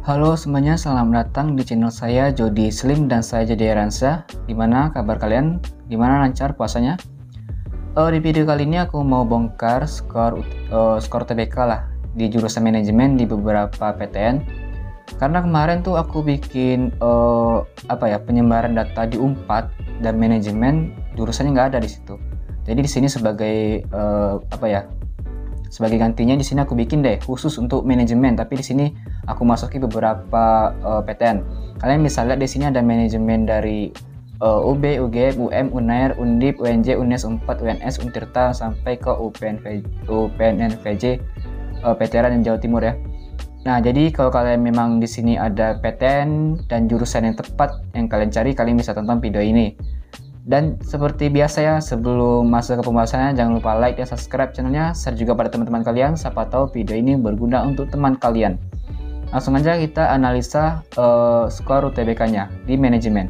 Halo semuanya, selamat datang di channel saya Jody Slim dan saya Jody Aransyah. Gimana kabar kalian? Gimana lancar puasanya? Di video kali ini aku mau bongkar skor TBK lah di jurusan manajemen di beberapa PTN. Karena kemarin tuh aku bikin penyebaran data di Unpad dan manajemen jurusannya nggak ada di situ. Jadi di sini sebagai sebagai gantinya di sini aku bikin deh khusus untuk manajemen, tapi di sini aku masuki beberapa PTN. Kalian bisa lihat di sini ada manajemen dari UB, UGM, UM, UNAIR, Undip, UNJ, UNES 4, UNS, Untirta sampai ke UPNNVJ, PTN dan Jawa Timur ya. Nah, jadi kalau kalian memang di sini ada PTN dan jurusan yang tepat yang kalian cari, kalian bisa tonton video ini. Dan seperti biasa ya, sebelum masuk ke pembahasannya, jangan lupa like dan subscribe channelnya, share juga pada teman-teman kalian, siapa tahu video ini berguna untuk teman kalian. Langsung aja kita analisa skor UTBK-nya di manajemen.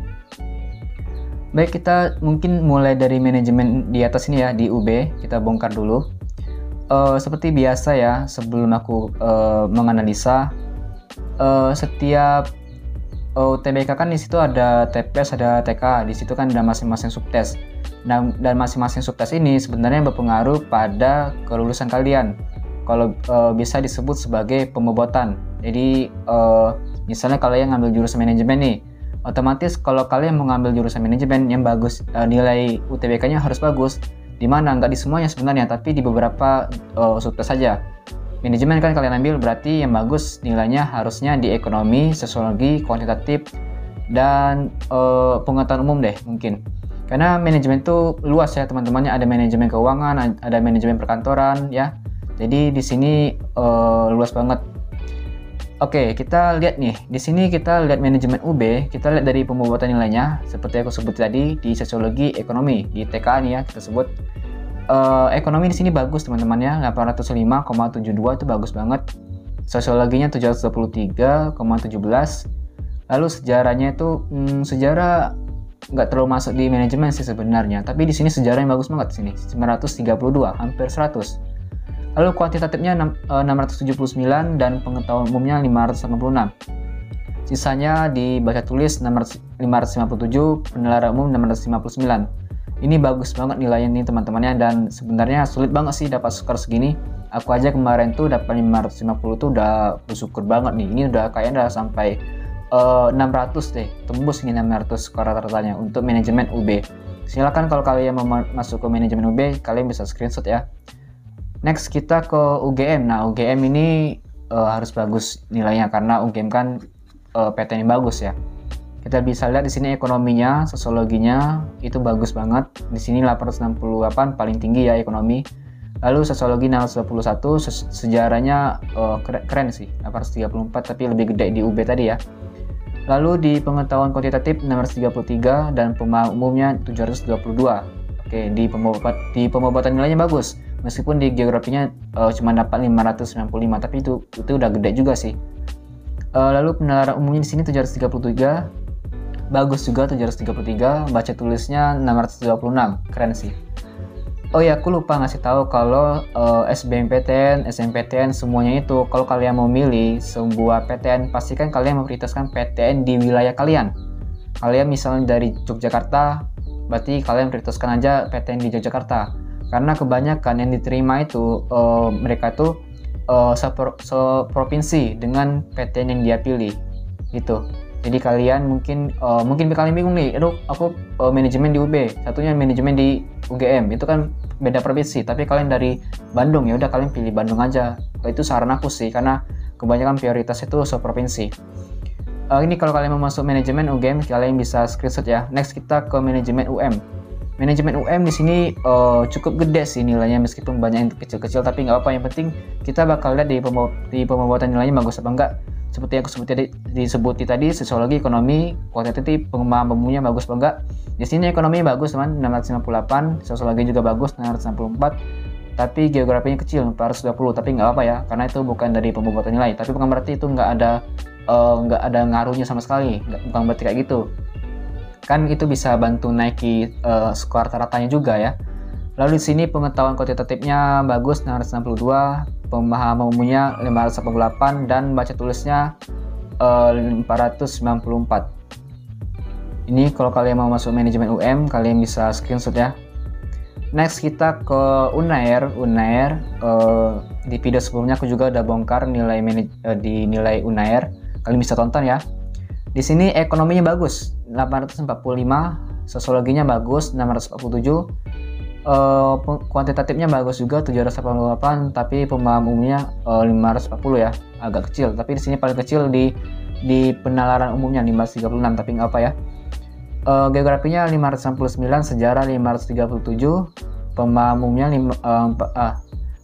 Baik, kita mungkin mulai dari manajemen di atas ini ya, di UB, kita bongkar dulu. Seperti biasa ya, sebelum aku menganalisa setiap UTBK kan di situ ada TPS, ada TK, di situ kan ada masing-masing subtes. Dan masing-masing subtes ini sebenarnya berpengaruh pada kelulusan kalian. Kalau bisa disebut sebagai pembobotan. Jadi misalnya kalian ngambil jurusan manajemen nih, otomatis kalau kalian mau ngambil jurusan manajemen yang bagus, nilai UTBK-nya harus bagus. Dimana nggak di semuanya sebenarnya, tapi di beberapa subtes saja. Manajemen kan kalian ambil, berarti yang bagus nilainya harusnya di ekonomi, sosiologi, kuantitatif, dan pengetahuan umum deh mungkin. Karena manajemen itu luas ya teman-temannya, ada manajemen keuangan, ada manajemen perkantoran ya. Jadi di sini luas banget. Oke, kita lihat nih. Di sini kita lihat manajemen UB, kita lihat dari pembobotan nilainya seperti aku sebut tadi di sosiologi, ekonomi, di TKA nih ya kita sebut. Ekonomi di sini bagus teman-temannya, 805,72 itu bagus banget. Sosiologinya 723,17. Lalu sejarahnya itu sejarah nggak terlalu masuk di manajemen sih sebenarnya, tapi di sini sejarah yang bagus banget sini, 932, hampir 100. Lalu kuantitatifnya 679 dan pengetahuan umumnya 586. Sisanya di baca tulis 557, penilaian umum 659. Ini bagus banget nilainya nih teman-temannya, dan sebenarnya sulit banget sih dapat skor segini. Aku aja kemarin tuh dapat 550 tuh udah bersyukur banget nih. Ini udah kayaknya udah sampai 600 deh, tembus nih 600 skor rata-ratanya untuk manajemen UB. Silakan kalau kalian mau masuk ke manajemen UB, kalian bisa screenshot ya. Next kita ke UGM. Nah, UGM ini harus bagus nilainya karena UGM kan PTN yang bagus ya. Kita bisa lihat di sini ekonominya, sosiologinya itu bagus banget. Di sini 868 paling tinggi ya ekonomi. Lalu sosiologi 621, sejarahnya keren sih, 834 tapi lebih gede di UB tadi ya. Lalu di pengetahuan kuantitatif 633 dan pemahaman umumnya 722. Oke, di pembobotan nilainya bagus. Meskipun di geografinya cuma dapat 595, tapi itu udah gede juga sih. Lalu penilaian umumnya di sini 733. Bagus juga 733, baca tulisnya 626, keren sih. Oh ya, aku lupa ngasih tahu kalau SBMPTN, SNMPTN semuanya itu kalau kalian mau milih sebuah PTN, pastikan kalian memprioritaskan PTN di wilayah kalian. Kalian misalnya dari Yogyakarta, berarti kalian prioritaskan aja PTN di Yogyakarta. Karena kebanyakan yang diterima itu mereka tuh seprovinsi dengan PTN yang dia pilih gitu. Jadi kalian mungkin kalian bingung nih, aduh aku manajemen di UB, satunya manajemen di UGM, itu kan beda provinsi. Tapi kalian dari Bandung, ya udah kalian pilih Bandung aja. Itu saran aku sih, karena kebanyakan prioritas itu seprovinsi. Ini kalau kalian mau masuk manajemen UGM, kalian bisa screenshot ya. Next kita ke manajemen UM. Manajemen UM di sini cukup gede sih nilainya, meskipun banyak yang kecil-kecil, tapi nggak apa. Yang penting kita bakal lihat di pembobotan nilainya bagus apa enggak. Seperti yang aku disebutin tadi, sosiologi, ekonomi, kuantitatif, pemahaman umumnya bagus apa enggak. Di sini ekonomi bagus teman, 658, sosiologi juga bagus 664, tapi geografinya kecil 420, tapi nggak apa ya, karena itu bukan dari pembobotan nilai. Tapi bukan berarti itu nggak ada ngaruhnya sama sekali, bukan berarti kayak gitu. Kan itu bisa bantu naiki skor rata-ratanya juga ya. Lalu di sini pengetahuan kuantitatifnya bagus 662, pemahaman umumnya 588 dan baca tulisnya 494. Ini kalau kalian mau masuk manajemen UM, kalian bisa screenshot ya. Next kita ke Unair. Di video sebelumnya aku juga udah bongkar di nilai Unair. Kalian bisa tonton ya. Di sini ekonominya bagus, 845, sosiologinya bagus, 647. Kuantitatifnya bagus juga 788, tapi pemahaman umumnya 540 ya, agak kecil. Tapi di sini paling kecil di penalaran umumnya 536, tapi nggak apa ya. Geografinya 569, sejarah 537, pemahaman umumnya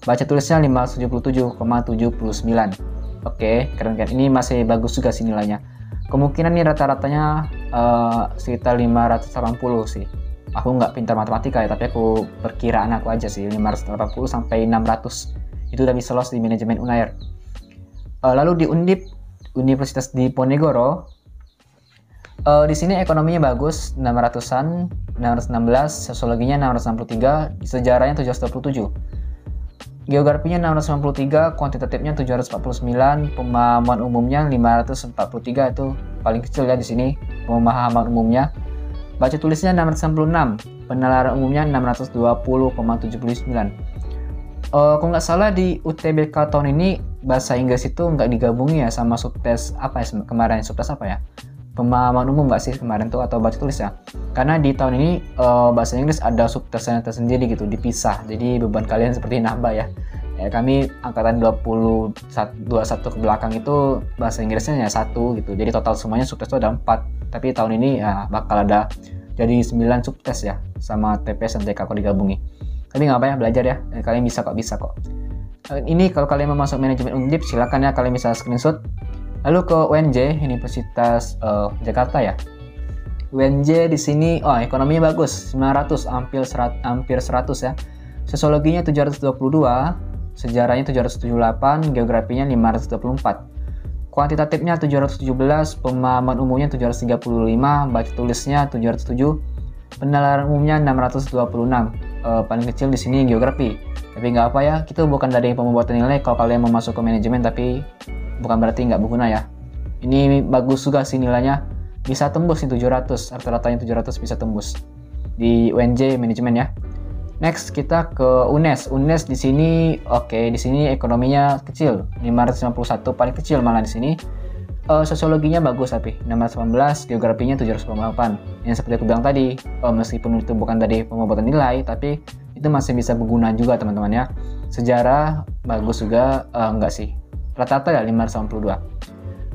baca tulisnya 577,79. Oke, keren kan? Ini masih bagus juga sih nilainya. Kemungkinan nih rata-ratanya sekitar 580 sih. Aku nggak pintar matematika ya, tapi aku perkiraan aku aja sih 580 sampai 600 itu udah bisa lolos di manajemen Unair. Lalu di Undip, Universitas Diponegoro, di sini ekonominya bagus, 600-an, 616, sosiologinya 663, sejarahnya 727. Geografinya 693, kuantitatifnya 749, pemahaman umumnya 543, itu paling kecil ya di sini pemahaman umumnya. Baca tulisnya 696, penalaran umumnya 620,79. Kalau nggak salah di UTBK tahun ini bahasa Inggris itu nggak digabungi ya sama subtes apa ya kemarin, subtes apa ya? Pemahaman umum nggak sih kemarin tuh, atau baca tulis ya? Karena di tahun ini bahasa Inggris ada subtesnya tersendiri gitu, dipisah. Jadi beban kalian seperti nambah ya. Kami angkatan 21 ke belakang itu bahasa Inggrisnya hanya 1 gitu. Jadi total semuanya subtes itu ada 4. Tapi tahun ini ya bakal ada jadi 9 subtes ya, sama TPS dan TK kok digabungi. Tapi nggak apa ya, belajar ya. Kalian bisa kok. Ini kalau kalian mau masuk manajemen Undip, silakan ya, kalian bisa screenshot. Lalu ke UNJ, Universitas Jakarta ya. UNJ di sini ekonominya bagus, 900, hampir 100 ya. Sosiologinya 722, sejarahnya 778, geografinya 524. Kuantitatifnya 717, pemahaman umumnya 735, baca tulisnya 707, penalaran umumnya 626. Paling kecil di sini geografi. Tapi nggak apa ya, kita bukan dari pembuatan nilai kalau kalian mau masuk ke manajemen, tapi bukan berarti nggak berguna ya. Ini bagus juga sih nilainya, bisa tembus nih 700, rata-ratanya 700 bisa tembus di UNJ manajemen ya. Next kita ke UNES. UNES di sini di sini ekonominya kecil, 551, paling kecil malah di sini. Sosiologinya bagus tapi 618, geografinya 798. Yang seperti aku bilang tadi, meskipun itu bukan dari pembuatan nilai, tapi itu masih bisa berguna juga teman-teman ya. Sejarah bagus juga, enggak sih. Rata-rata ya 582.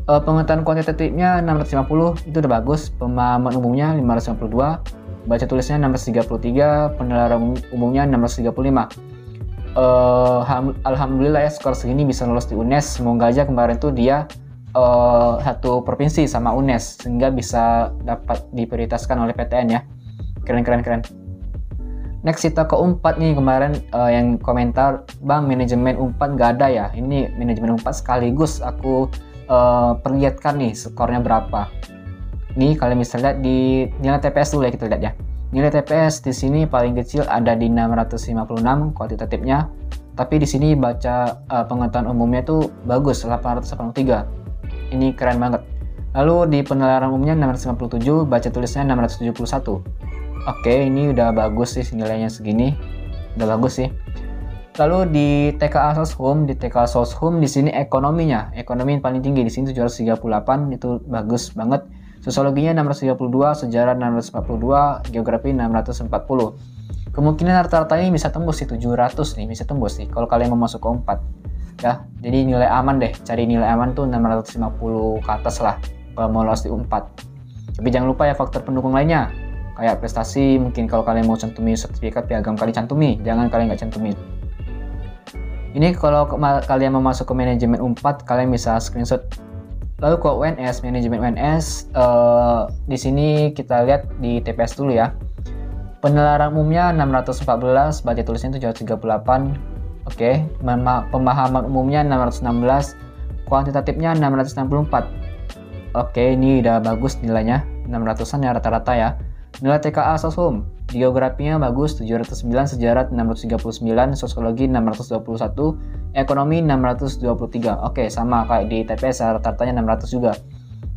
Pengetahuan kuantitatifnya 650, itu udah bagus. Pemahaman umumnya 552, baca tulisnya 633, penalaran umumnya 635. Alhamdulillah ya, skor segini bisa lolos di UNES. Semoga aja kemarin tuh dia satu provinsi sama UNES sehingga bisa dapat diprioritaskan oleh PTN ya. Keren. Next kita ke UNPAD nih, kemarin yang komentar, Bang manajemen UNPAD nggak ada ya. Ini manajemen UNPAD sekaligus aku perlihatkan nih skornya berapa. Nih kalian bisa lihat di nilai TPS dulu ya, kita lihat ya. Nilai TPS di sini paling kecil ada di 656 kuantitatifnya, tapi di sini baca pengetahuan umumnya tuh bagus 883. Ini keren banget. Lalu di penalaran umumnya 657, baca tulisnya 671. Oke, ini udah bagus sih nilainya segini. Udah bagus sih. Lalu di TKA Soshum, di sini ekonomi yang paling tinggi di sini 738, itu bagus banget. Sosiologinya 632, sejarah 642, geografi 640. Kemungkinan rata-ratanya bisa tembus sih 700 nih, bisa tembus nih kalau kalian mau masuk ke 4. Ya, jadi nilai aman deh, cari nilai aman tuh 650 ke atas lah kalau mau lolos di 4. Tapi jangan lupa ya faktor pendukung lainnya, kayak prestasi, mungkin kalau kalian mau cantumin sertifikat piagam kalian cantumi, jangan kalian nggak cantumin. Ini kalau kalian mau masuk ke manajemen 4, kalian bisa screenshot. Lalu ke UNS, manajemen UNS, di sini kita lihat di TPS dulu ya. Penalaran umumnya 614, baca tulisnya 738. Oke, pemahaman umumnya 616, kuantitatifnya 664. Oke, ini udah bagus nilainya, 600-an ya rata-rata ya. Nilai TKA Soshum Geografinya bagus 709, sejarah 639, sosiologi 621, ekonomi 623. Oke, sama kayak di TPS, rata-ratanya 600 juga.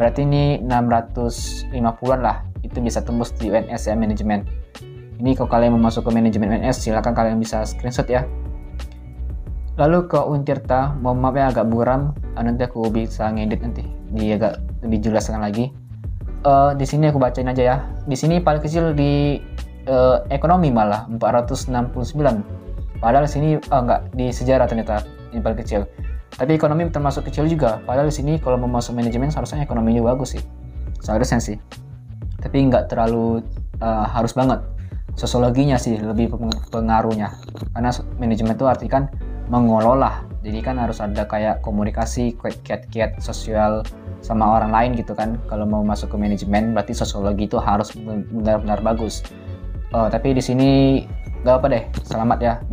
Berarti ini 650-an lah, itu bisa tembus di UNS ya, manajemen. Ini kalau kalian mau masuk ke manajemen UNS, silakan kalian bisa screenshot ya. Lalu ke Untirta, mohon maaf ya agak buram, nanti aku bisa ngedit nanti, dia agak lebih jelaskan lagi. Di sini aku bacain aja ya. Di sini paling kecil di ekonomi malah 469. Padahal di sini enggak, di sejarah ternyata ini paling kecil. Tapi ekonomi termasuk kecil juga. Padahal di sini kalau mau masuk manajemen seharusnya ekonominya bagus sih. Seharusnya sih. Tapi enggak terlalu harus banget. Sosiologinya sih lebih pengaruhnya. Karena manajemen itu arti kan mengelola. Jadi kan harus ada kayak komunikasi, kiat-kiat sosial sama orang lain gitu kan. Kalau mau masuk ke manajemen berarti sosiologi itu harus benar-benar bagus. Tapi di sini gak apa deh, selamat ya.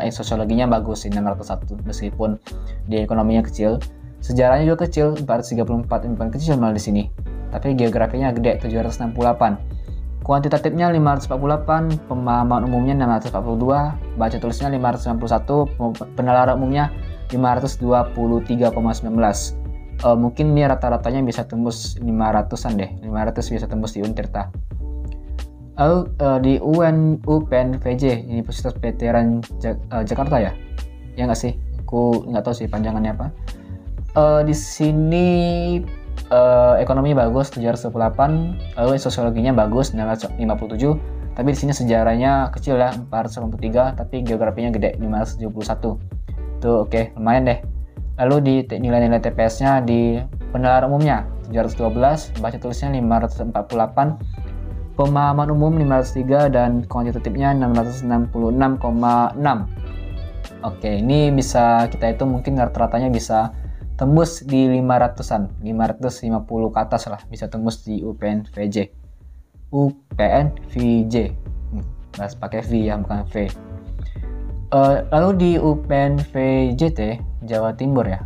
Sosiologinya bagus sih 601 meskipun di ekonominya kecil. Sejarahnya juga kecil 434, bukan kecil malah di sini. Tapi geografinya gede 768. Kuantitatifnya 548, pemahaman umumnya 642, baca tulisnya 591, penalaran umumnya 523,19. Mungkin ini rata-ratanya bisa tembus 500-an deh, 500 bisa tembus di Untirta. Lalu di UPNVJ, Universitas Veteran Jakarta ya? Ya nggak sih? Aku nggak tahu sih panjangannya apa. Di sini ekonomi bagus 718, lalu sosiologinya bagus 957, tapi di sini sejarahnya kecil ya 483, tapi geografinya gede 571. Tuh oke, lumayan deh. Lalu di nilai-nilai TPS-nya di penalaran umumnya 712, baca tulisnya 548, pemahaman umum 503, dan kuantitatifnya 666,6. Oke, ini bisa kita hitung mungkin rata-ratanya bisa tembus di 500-an, 550 ke atas lah, bisa tembus di UPNVJ. Bahas pakai V ya, bukan V. Lalu di UPNVJT Jawa Timur ya,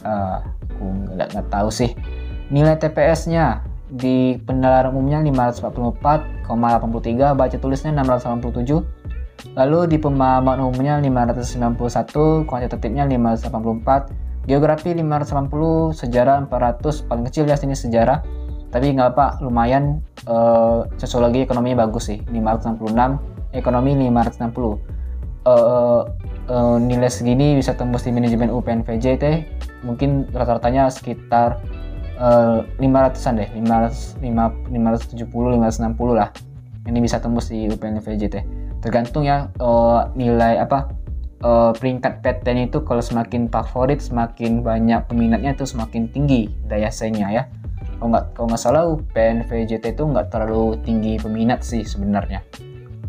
aku nggak tahu sih. Nilai TPS-nya di penalaran umumnya 544,83, baca tulisnya 687. Lalu di pemahaman umumnya 591, kuantitatifnya 584, geografi 580, sejarah 400, paling kecil ya sini sejarah. Tapi nggak apa, lumayan. Sosiologi ekonominya bagus sih 566, ekonomi 560. Nilai segini bisa tembus di manajemen UPNVJT. Mungkin rata-ratanya sekitar 500-an deh, 570, 560 lah. Ini bisa tembus di UPNVJT. Tergantung ya nilai peringkat PTN itu, kalau semakin favorit, semakin banyak peminatnya itu semakin tinggi daya saingnya ya. Kalau nggak salah UPNVJT itu nggak terlalu tinggi peminat sih sebenarnya.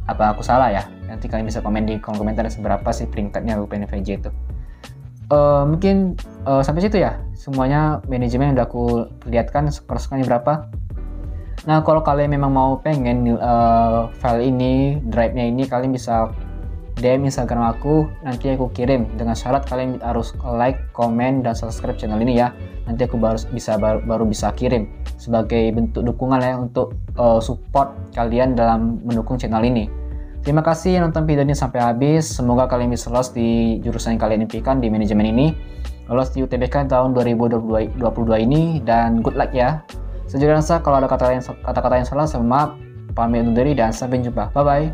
Apa aku salah ya? Nanti kalian bisa komen di kolom komentar seberapa sih peringkatnya UPNVJ itu. Mungkin sampai situ ya. Semuanya manajemen udah aku lihatkan skor-skornya berapa. Nah, kalau kalian memang mau pengen file ini, drive-nya ini, kalian bisa DM Instagram aku, nanti aku kirim. Dengan syarat kalian harus like, komen, dan subscribe channel ini ya. Nanti aku baru bisa kirim sebagai bentuk dukungan ya untuk support kalian dalam mendukung channel ini. Terima kasih nonton video ini sampai habis. Semoga kalian bisa lolos di jurusan yang kalian impikan di manajemen ini, lolos di UTBK tahun 2022 ini, dan good luck ya. Sejujurnya kalau ada kata-kata yang salah, saya maaf, pamit undur diri dan sampai jumpa. Bye bye.